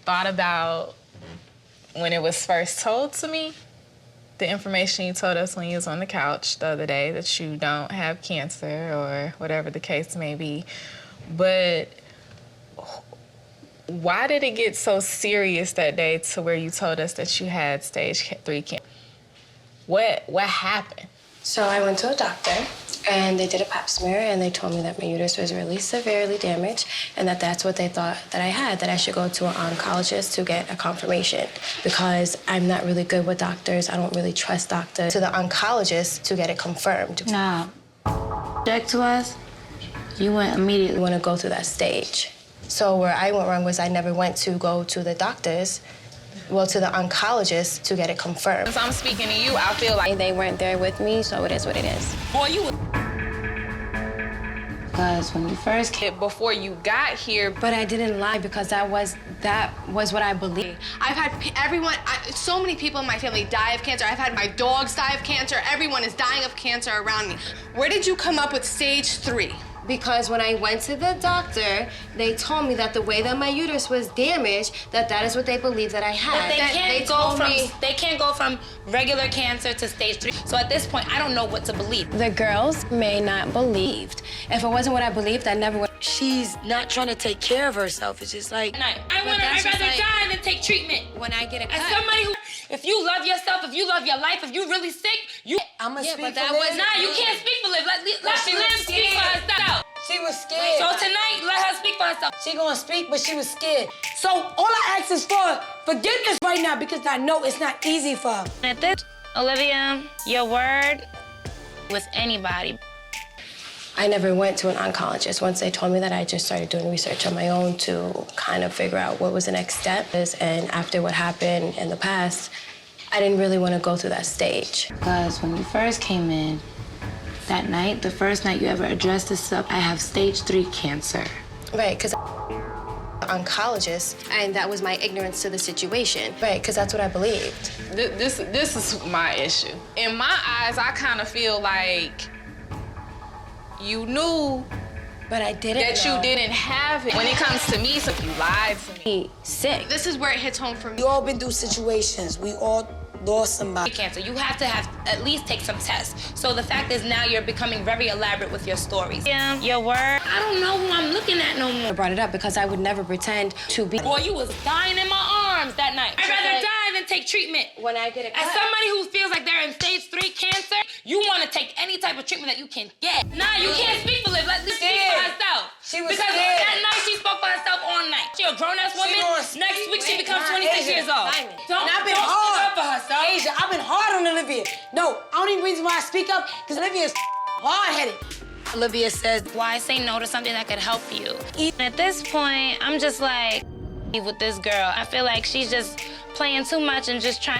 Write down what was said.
thought about when it was first told to me, the information you told us when you was on the couch the other day, that you don't have cancer or whatever the case may be. But why did it get so serious that day to where you told us that you had stage 3 cancer? What happened? So I went to a doctor, and they did a pap smear, and they told me that my uterus was really severely damaged, and that's what they thought that I had, that I should go to an oncologist to get a confirmation, because I'm not really good with doctors. I don't really trust doctors. To the oncologist to get it confirmed. Nah. Check to us, you went immediately. I want to go through that stage. So where I went wrong was I never went to go to the doctors, well, to the oncologist to get it confirmed. Since I'm speaking to you, I feel like They weren't there with me, so it is what it is. boy, you Because when you first came, before you got here. But I didn't lie because that was what I believed. I've had so many people in my family die of cancer. I've had my dogs die of cancer. Everyone is dying of cancer around me. Where did you come up with stage 3? Because when I went to the doctor, they told me that the way that my uterus was damaged, that is what they believed that I had. but they can't go from regular cancer to stage 3. So at this point, I don't know what to believe. The girls may not believed. If it wasn't what I believed, I never would. She's not trying to take care of herself. It's just like... I'd rather die than take treatment. When I get a cut. As somebody who, if you love yourself, if you love your life, if you're really sick, I'm gonna speak but for that Liv. wasn't- Nah, you can't speak for Liv. Let she was Liv speak for scared. herself. She was scared. So tonight, let her speak for herself. She gonna speak, but she was scared. So all I ask is for forgiveness right now because I know it's not easy for her. At this, Olivia, your word with anybody. I never went to an oncologist. Once they told me that, I just started doing research on my own to kind of figure out what was the next step. And after what happened in the past, I didn't really want to go through that stage. Because when you first came in, that night, the first night you ever addressed this up, I have stage 3 cancer. Right, because oncologist, and that was my ignorance to the situation. Right, because that's what I believed. This is my issue. In my eyes, I kind of feel like you knew But I didn't that know. you didn't have it. When it comes to me, so you lied to me. Sick. This is where it hits home for me. We all been through situations. We all lost somebody. Cancer, you have to at least take some tests. So the fact is now you're becoming very elaborate with your stories. Yeah, your word. I don't know who I'm looking at no more. I brought it up because I would never pretend to be. Boy, you was dying in my arms that night. I'd rather die than take treatment. When I get a As cut. somebody who feels like they're in stage 3 cancer, you want to take any type of treatment that you can get. Nah, you can't speak for Liv. Let Liv speak for Scared. herself. She was because scared. that night she spoke for herself all night. She a grown-ass woman. gonna Next week she becomes Nah, 26 Asia, years old. Don't And I've been speak hard up for herself. Asia, I've been hard on Olivia. No, only reason why I speak up because Olivia is hard-headed. Olivia says, Why say no to something that could help you? At this point, I'm just like, with this girl. I feel like she's just playing too much and just trying.